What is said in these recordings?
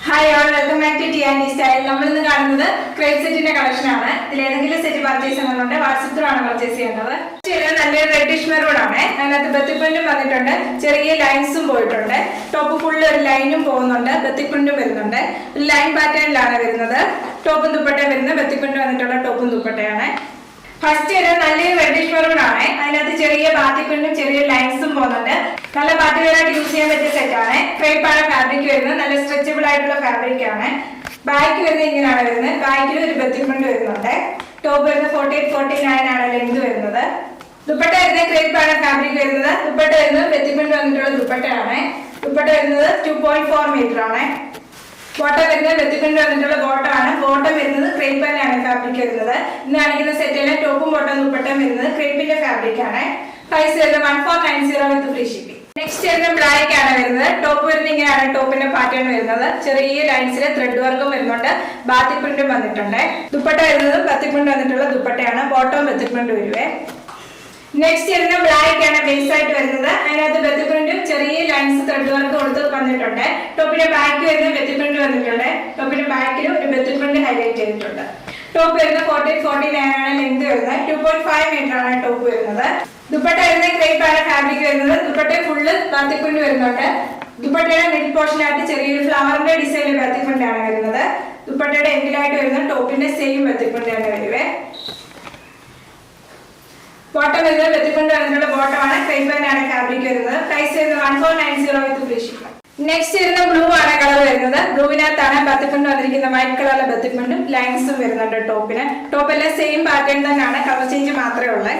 Hi all welcome back to T and style. നമ്മൾ ഇന്ന് കാണുന്നത് ക്രേപ്പ് സെറ്റിന്റെ കളക്ഷൻ ആണ്. ഇതിൽ ഏതെങ്കിലും സെറ്റ് പർച്ചേസ് ചെയ്യുന്നുണ്ട് വാട്സ്ആപ്പ് ത്രൂ ആണ് പർച്ചേസ് ചെയ്യേണ്ടത്. നല്ലൊരു റെഡിഷ് മെറൂൺ ആണ്. അതിനകത്ത് ബത്തിപ്രിന്റും വന്നിട്ടുണ്ട്, ചെറിയ ലൈൻസും പോയിട്ടുണ്ട്. ടോപ്പ് ഫുള്ള് ഒരു ലൈനും പോകുന്നുണ്ട്, ബത്തിപ്രിന്റും വരുന്നുണ്ട്. ലൈൻ പാറ്റേണിലാണ് വരുന്നത്. ടോപ്പും ദുപ്പട്ടയും വരുന്നത് ബത്തിപ്രിന്റ് വന്നിട്ടുള്ള ടോപ്പും ദുപ്പട്ടയാണ്. ഫസ്റ്റ് നല്ലൊരു റെഡിഷ് മെറൂൺ ആണ്. അതിനകത്ത് ചെറിയ ബാത്തിപ്രിന്റും ചെറിയ ലൈൻസും പോകുന്നുണ്ട്. നല്ല പാർട്ടികളായിട്ട് യൂസ് ചെയ്യാൻ പറ്റിയ സെറ്റ് ആണ്. ക്രേപ്പ് ആണ് ഫാബ്രിക് വരുന്നത്, നല്ല സ്ട്രെച്ചബിൾ ആയിട്ടുള്ള ഫാബ്രിക് ആണ്. ബാക്ക് വരുന്നത് ഇങ്ങനെയാണ് വരുന്നത്. ബാക്കിൽ ഒരു ബത്തിപ്രിന്റ് വരുന്നുണ്ട്. ടോപ്പ് വരുന്നത് 48-49 ആണ് ലെങ്ത് വരുന്നത്. ദുപ്പട്ട വരുന്നത് ക്രേപ്പ് ആണ് ഫാബ്രിക് വരുന്നത്. ദുപ്പട്ട വരുന്നത് ബത്തിപ്രിന്റ് വന്നിട്ടുള്ള ദുപ്പട്ടയാണ്. ദുപ്പട്ട വരുന്നത് 2.4 മീറ്റർ ആണ്. ബോട്ടം വരുന്നത് ബത്തിപ്രിന്റ് വന്നിട്ടുള്ള ബോട്ടം ആണ്. ബോട്ടം വരുന്നത് ക്രേപ്പ് തന്നെയാണ് ഫാബ്രിക് വരുന്നത്. ഇന്ന് കാണിക്കുന്ന സെറ്റിലെ ടോപ്പും ബോട്ടം ദുപ്പട്ടം വരുന്നത് ക്രേപ്പിന്റെ ഫാബ്രിക് ആണ്. പ്രൈസ് വരുന്നത് 1490 വിത്ത് ഫ്രീ ഷിപ്പിംഗ്. നെക്സ്റ്റ് വരുന്നത് ബ്ലാക്ക് ആണ് വരുന്നത്. ടോപ്പ് വരുന്നത് ഇങ്ങനെയാണ് ടോപ്പിന്റെ പാറ്റേൺ വരുന്നത്. ചെറിയ ലൈൻസിൽ ത്രെഡ് വർക്കും വരുന്നുണ്ട്, ബാത്തിപ്രിന്റും വന്നിട്ടുണ്ട്. ദുപ്പട്ട വരുന്നത് ബത്തിപ്രിന്റ് വന്നിട്ടുള്ള ദുപ്പട്ടയാണ്. ബോട്ടം ബത്തിപ്രിന്റ് വരുവേ. നെക്സ്റ്റ് വരുന്ന ബ്ലാക്ക് ആണ് ബേസ് ആയിട്ട് വരുന്നത്. അതിനകത്ത് ബത്തിപ്രിന്റും ചെറിയ ലൈൻസ് ത്രെഡ് വർക്ക് കൊടുത്ത് വന്നിട്ടുണ്ട്. ടോപ്പിന്റെ ബാക്ക് വരുന്ന ബത്തിപ്രിന്റ് വന്നിട്ടുണ്ട്. ടോപ്പിന്റെ ബാക്കിലും ഒരു ബത്തിപ്രിന്റ് ഹൈലൈറ്റ് ചെയ്തിട്ടുണ്ട്. ടോപ്പ് വരുന്നത് 48-49 ആണ് ലെങ്ത് വരുന്നത്. 2.5 മീറ്റർ ആണ് ടോപ്പ് വരുന്നത്. ദുപ്പട്ട വരുന്നത് ക്രേപ്പ് ആണ് ഫാബ്രിക് വരുന്നത്. ദുപ്പട്ട ഫുള്ള് ബാത്തിപ്രിന്റ് വരുന്നുണ്ട്. ദുപ്പട്ടയുടെ മിഡിൽ പോർഷനായിട്ട് ചെറിയൊരു ഫ്ലവറിന്റെ ഡിസൈനിൽ ബാത്തിപ്രിന്റ് ആണ് വരുന്നത്. ദുപ്പട്ടയുടെ എൻഡിലായിട്ട് വരുന്ന ടോപ്പിന്റെ സെയിം ബാത്തിപ്രിന്റ് ആണ് വരുവേ. ബോട്ടം വരുന്നത് ബത്തിപ്രിന്റ് വന്നിട്ടുള്ള ബോട്ടമാണ്. ക്രേപ്പ് തന്നെയാണ് ഫാബ്രിക് വരുന്നത്. പ്രൈസ് വരുന്നത് 1490 വിത്ത് ഫ്രീ ഷിപ്പിംഗ്. നെക്സ്റ്റ് വരുന്ന ബ്ലൂ ആണ് കളർ വരുന്നത്. ബ്ലൂവിനകത്താണ് ബത്തിപ്രിന്റ് വന്നിരിക്കുന്ന വൈറ്റ് കളറിലെ ബത്തിപ്രിന്റും ലൈൻസും വരുന്നുണ്ട് ടോപ്പിന്. ടോപ്പ് എല്ലാം സെയിം പാറ്റേൺ തന്നെയാണ്, കളർ ചേഞ്ച് മാത്രമേ ഉള്ളൂ.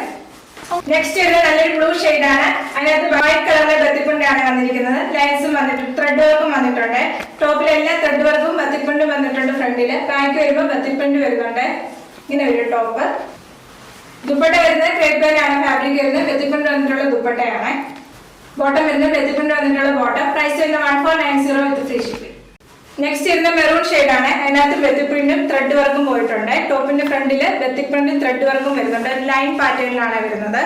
നെക്സ്റ്റ് വരുന്നത് നല്ലൊരു ബ്ലൂ ഷെയ്ഡ് ആണ്. അതിനകത്ത് വൈറ്റ് കളറിലെ ബത്തിപ്രിന്റ് ആണ് വന്നിരിക്കുന്നത്. ലൈൻസും വന്നിട്ടുണ്ട്, ത്രെഡ് വർക്കും വന്നിട്ടുണ്ട്. ടോപ്പിലെല്ലാം ത്രെഡ് വർക്കും ബത്തിപ്രിന്റും വന്നിട്ടുണ്ട് ഫ്രണ്ടില്. ബാക്ക് വരുമ്പോൾ ബത്തിപ്രിന്റ് വരുന്നുണ്ട്. ഇങ്ങനെ ഒരു ടോപ്പ്. ദുപ്പട്ട വരുന്നത് ക്രേപ്പ് തന്നെയാണ് ഫാബ്രിക് വരുന്നത്. ബത്തിപ്രിന്റ് വന്നിട്ടുള്ള ദുപ്പട്ടയാണ്. ബോട്ടം വരുന്നത് ബത്തിപ്രിന്റ് വന്നിട്ടുള്ള ബോട്ടം. പ്രൈസ് വരുന്നത് 1490 വിത്ത് ഫ്രീ ഷിപ്പിംഗ്. നെക്സ്റ്റ് വരുന്ന മെറൂൺ ഷെയ്ഡ് ആണ്. അതിനകത്ത് ബത്തിപ്രിന്റും ത്രെഡ് വർക്കും പോയിട്ടുണ്ട്. ടോപ്പിന്റെ ഫ്രണ്ടില് ബത്തിപ്രിന്റും ത്രെഡ് വർക്കും വരുന്നുണ്ട്. ലൈൻ പാറ്റേണിലാണ് വരുന്നത്.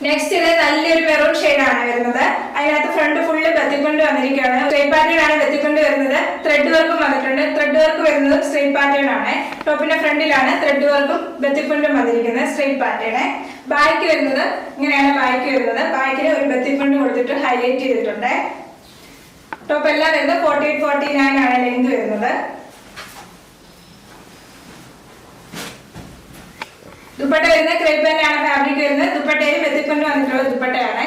നെക്സ്റ്റ് ഇത് നല്ലൊരു മെറൂൺ ഷെയ്ഡ് ആണ് വരുന്നത്. അതിനകത്ത് ഫ്രണ്ട് ഫുള്ള് ബത്തിപ്രിന്റ് വന്നിരിക്കുകയാണ്. സ്ട്രൈറ്റ് പാറ്റേൺ ആണ് ബത്തിപ്രിന്റ് വരുന്നത്. ത്രെഡ് വർക്കും വന്നിട്ടുണ്ട്. ത്രെഡ് വർക്ക് വരുന്നത് സ്ട്രൈറ്റ് പാറ്റേൺ ആണ്. ടോപ്പിന്റെ ഫ്രണ്ടിലാണ് ത്രെഡ് വർക്കും ബത്തിപ്രിന്റും വന്നിരിക്കുന്നത്, സ്ട്രൈറ്റ് പാറ്റേൺ. ബാക്ക് വരുന്നത് ഇങ്ങനെയാണ് ബാക്ക് വരുന്നത്. ബാക്കിൽ ഒരു ബത്തിപ്രിന്റ് കൊടുത്തിട്ട് ഹൈലൈറ്റ് ചെയ്തിട്ടുണ്ട്. ടോപ്പ് എല്ലാം വരുന്നത് 48-49 ആണ് ലെങ്ത് വരുന്നത്. ദുപ്പട്ട വരുന്നത് ക്രേപ്പ് തന്നെയാണ് ഫാബ്രിക് വരുന്നത്. ദുപ്പട്ടയിൽ ബത്തിപ്രിന്റ് വന്നിട്ടുള്ള ദുപ്പട്ടയാണ്.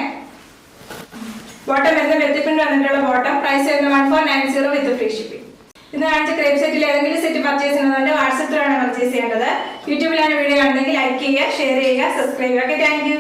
ബോട്ടം വരുന്നത് ബത്തിപ്രിന്റ് വന്നിട്ടുള്ള ബോട്ടം. പ്രൈസ് വരുന്നത് 1490 വിത്ത് ഫ്രീ ഷിപ്പിംഗ്. ഇന്ന് കാണിച്ച ക്രേപ്പ് സെറ്റിൽ ഏതെങ്കിലും സെറ്റ് പർച്ചേസ് ചെയ്യുന്നതുകൊണ്ട് വാട്സ്ആപ്പ് ത്രൂ ആണ് പർച്ചേസ് ചെയ്യേണ്ടത്. യൂട്യൂബിലാണ് വീഡിയോ കണ്ടെങ്കിൽ ലൈക്ക് ചെയ്യുക, ഷെയർ ചെയ്യുക, സബ്സ്ക്രൈബ് ചെയ്യുക. Thank you.